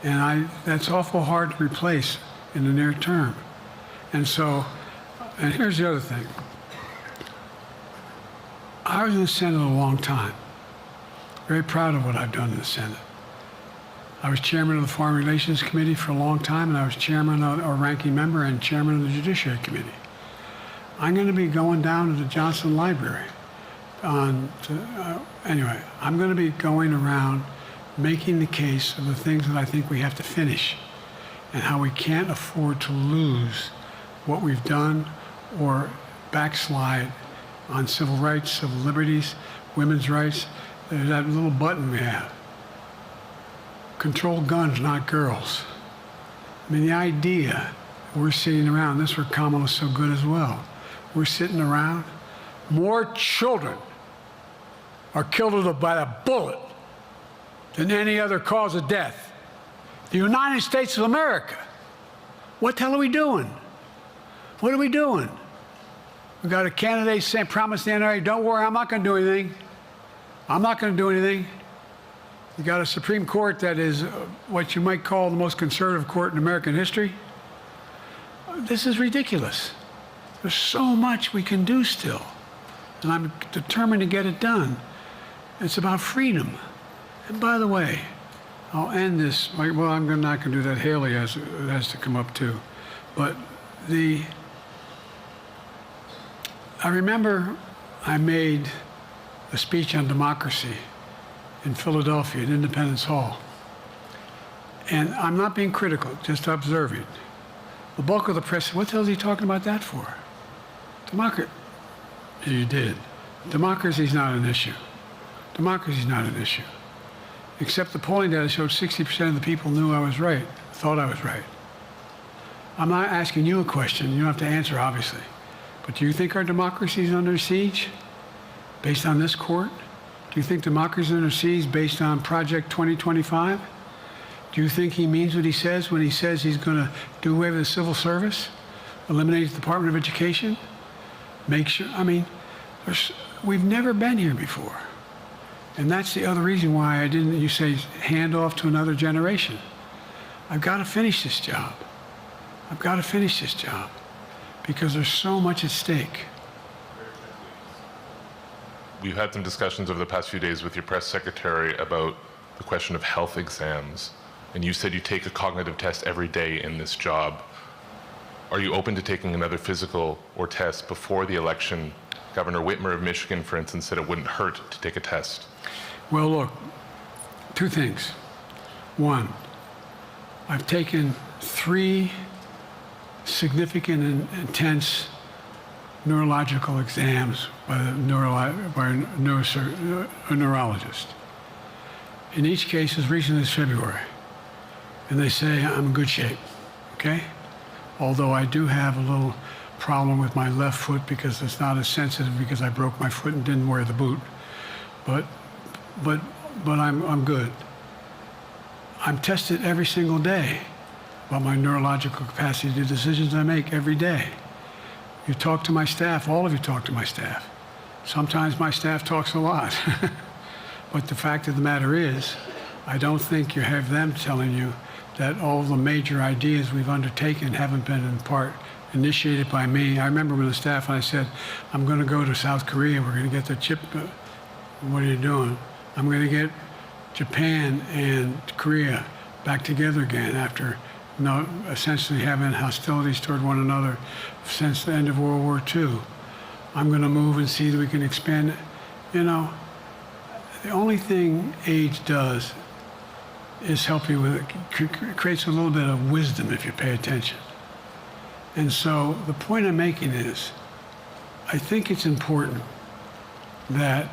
Speaker 2: and that's awful hard to replace in the near term. And here's the other thing. I was in the Senate a long time. Very proud of what I've done in the Senate. I was chairman of the Foreign Relations Committee for a long time, and I was chairman or ranking member and chairman of the Judiciary Committee. I'm going to be going down to the Johnson Library. Anyway, I'm going to be going around making the case of the things that I think we have to finish and how we can't afford to lose what we've done or backslide on civil rights, civil liberties, women's rights. There's that little button we have. Control guns, not girls. I mean, the idea We're sitting around. This is where Kamala's so good as well. We're sitting around. More children are killed by a bullet than any other cause of death. The United States of America. What the hell are we doing? What are we doing? We got a candidate saying, promise the NRA, don't worry, I'm not going to do anything. I'm not going to do anything. You got a Supreme Court that is what you might call the most conservative court in American history. This is ridiculous. There's so much we can do still, and I'm determined to get it done. It's about freedom. And by the way, I'll end this. Well, I'm not going to do that. Haley has to come up too. But I remember I made a speech on democracy in Philadelphia at Independence Hall. And I'm not being critical, just observing. The bulk of the press said, what the hell is he talking about that for? Democracy. You did. Democracy is not an issue. Democracy is not an issue. Except the polling data showed 60% of the people knew I was right, thought I was right. I'm not asking you a question. You don't have to answer, obviously. But do you think our democracy is under siege based on this court? Do you think democracy is under siege based on Project 2025? Do you think he means what he says when he says he's going to do away with the civil service, eliminate the Department of Education, make sure, I mean, we've never been here before. And that's the other reason why I didn't, you say, hand off to another generation. I've got to finish this job. I've got to finish this job because there's so much at stake.
Speaker 12: We've had some discussions over the past few days with your press secretary about the question of health exams. And you said you take a cognitive test every day in this job. Are you open to taking another physical or test before the election? Governor Whitmer of Michigan, for instance, said it wouldn't hurt to take a test.
Speaker 2: Well, look, two things. One, I've taken 3 significant and intense neurological exams by a neurologist. In each case, as recently as February. And they say I'm in good shape, okay? Although I do have a little problem with my left foot because it's not as sensitive because I broke my foot and didn't wear the boot. But I'm good. I'm tested every single day about my neurological capacity to do decisions I make every day. You talk to my staff, all of you talk to my staff. Sometimes my staff talks a lot. But the fact of the matter is, I don't think you have them telling you that all the major ideas we've undertaken haven't been in part initiated by me. I remember when the staff and I said, I'm going to go to South Korea, we're going to get the chip. What are you doing? I'm going to get Japan and Korea back together again after essentially having hostilities toward one another since the end of World War II. I'm going to move and see that we can expand it. You know, the only thing age does is help you with it, creates a little bit of wisdom if you pay attention. And so the point I'm making is, I think it's important that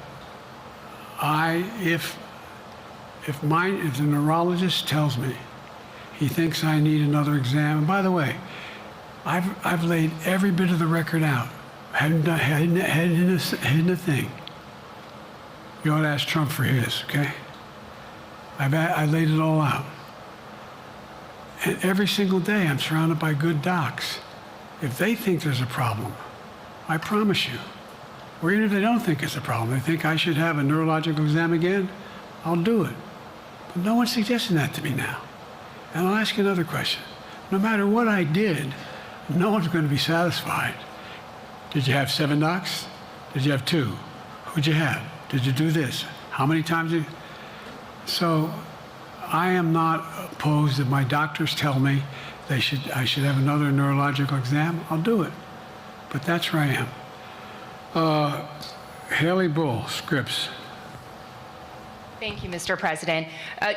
Speaker 2: if the neurologist tells me he thinks I need another exam, and by the way, I've laid every bit of the record out, hadn't hidden a thing. You ought to ask Trump for his, okay? I laid it all out. And every single day I'm surrounded by good docs. If they think there's a problem, I promise you, or even if they don't think it's a problem, they think I should have a neurological exam again, I'll do it. But no one's suggesting that to me now. And I'll ask you another question. No matter what I did, no one's going to be satisfied. Did you have 7 docs? Did you have 2? Who'd you have? Did you do this? How many times did you? So I am not opposed if my doctors tell me I should have another neurological exam, I'll do it. But that's where I am. Haley Bull, Scripps.
Speaker 11: Thank you, Mr. President.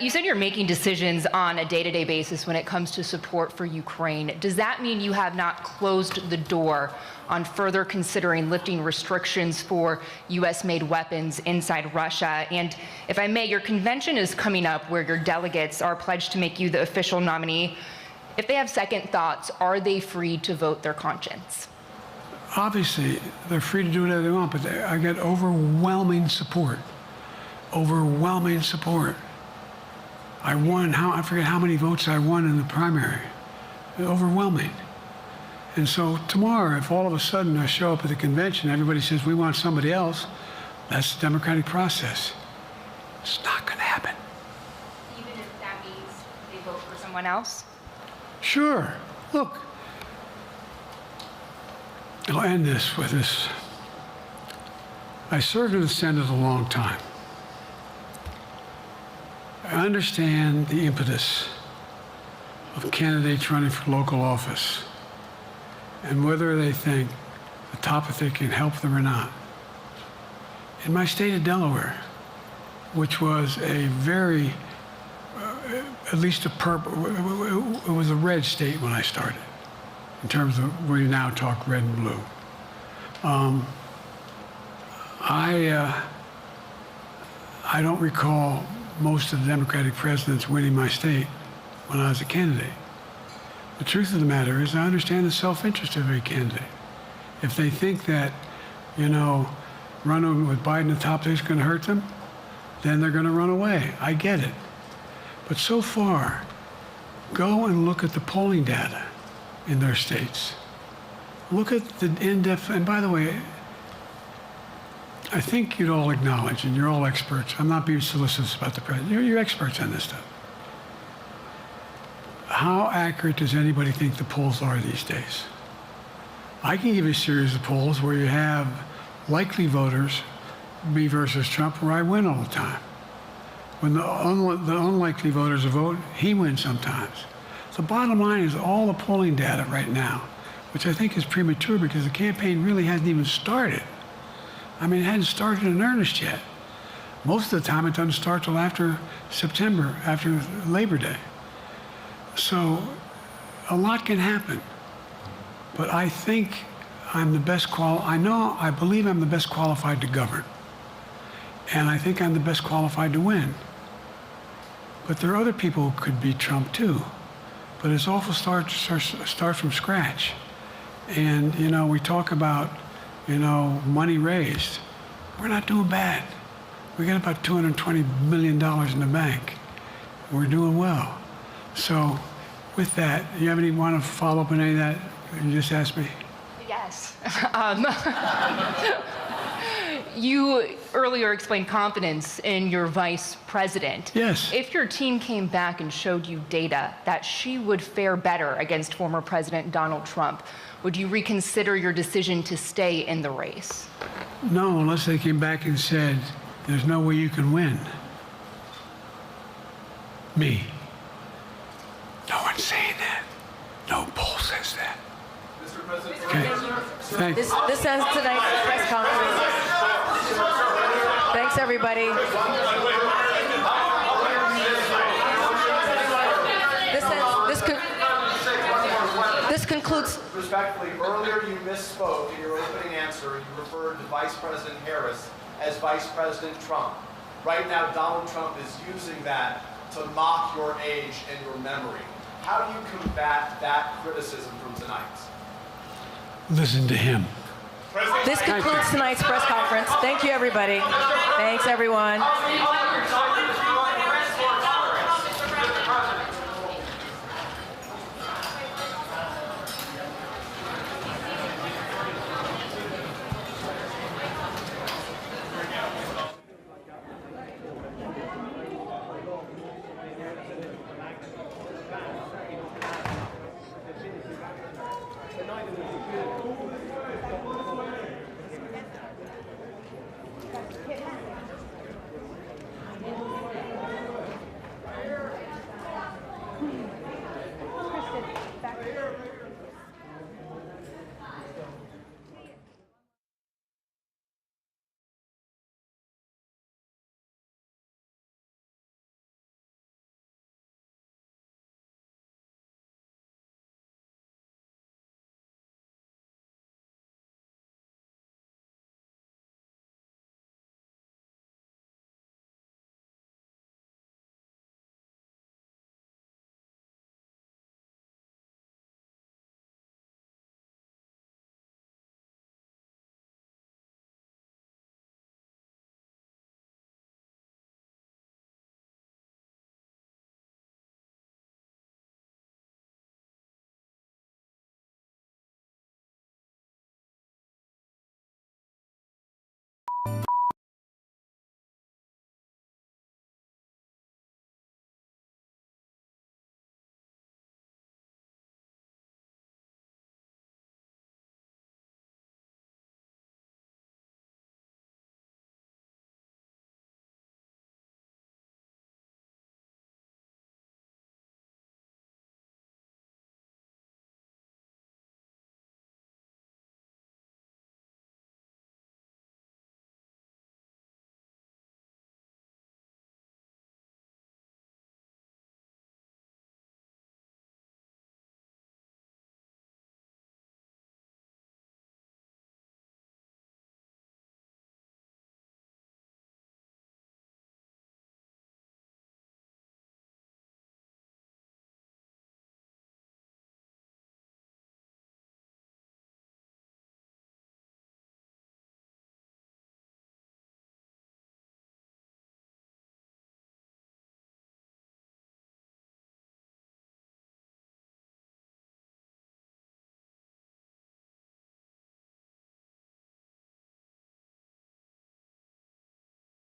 Speaker 11: You said you're making decisions on a day-to-day basis when it comes to support for Ukraine. Does that mean you have not closed the door on further considering lifting restrictions for U.S.-made weapons inside Russia? And if I may, your convention is coming up where your delegates are pledged to make you the official nominee If they have second thoughts, are they free to vote their conscience?
Speaker 2: Obviously, they're free to do whatever they want, but I get overwhelming support. Overwhelming support. I won, I forget how many votes I won in the primary. Overwhelming. And so tomorrow, if all of a sudden I show up at the convention, everybody says, we want somebody else, that's the democratic process. It's not going to happen.
Speaker 11: Even if that means they vote for someone else?
Speaker 2: Sure. Look, I'll end this with this. I served in the Senate a long time. I understand the impetus of candidates running for local office and whether they think the topic can help them or not. In my state of Delaware, which was a very, at least a purple, it was a red state when I started, in terms of we now talk red and blue. I don't recall most of the Democratic presidents winning my state when I was a candidate. The truth of the matter is I understand the self-interest of every candidate. If they think that, running with Biden at the top is going to hurt them, then they're going to run away. I get it. But so far, go and look at the polling data in their states. Look at the in-depth, and by the way, I think you'd all acknowledge, and you're all experts, I'm not being solicitous about the president, you're experts on this stuff. How accurate does anybody think the polls are these days? I can give you a series of polls where you have likely voters, me versus Trump, where I win all the time. When the unlikely voters vote, he wins sometimes. The bottom line is all the polling data right now, which I think is premature because the campaign really hasn't even started. I mean, it hadn't started in earnest yet. Most of the time, it doesn't start till after September, after Labor Day. So a lot can happen. But I think I'm the best I believe I'm the best qualified to govern. And I think I'm the best qualified to win. But there are other people who could beat Trump too. But it's awful start from scratch. And, we talk about, money raised. We're not doing bad. We got about $220 million in the bank. We're doing well. So with that, you want to follow up on any of that you just asked me?
Speaker 11: Yes. You earlier explained confidence in your vice president.
Speaker 2: Yes.
Speaker 11: If your team came back and showed you data that she would fare better against former President Donald Trump, would you reconsider your decision to stay in the race?
Speaker 2: No, unless they came back and said, there's no way you can win. Me. No one's saying that. No poll says that. Mr. President, okay. Thanks.
Speaker 13: This ends tonight's press conference. Thanks, everybody. This concludes.
Speaker 14: Respectfully, earlier you misspoke in your opening answer. You referred to Vice President Harris as Vice President Trump. Right now, Donald Trump is using that to mock your age and your memory. How do you combat that criticism from tonight?
Speaker 2: Listen to him.
Speaker 13: This concludes tonight's press conference. Thank you, everybody. Thanks, everyone.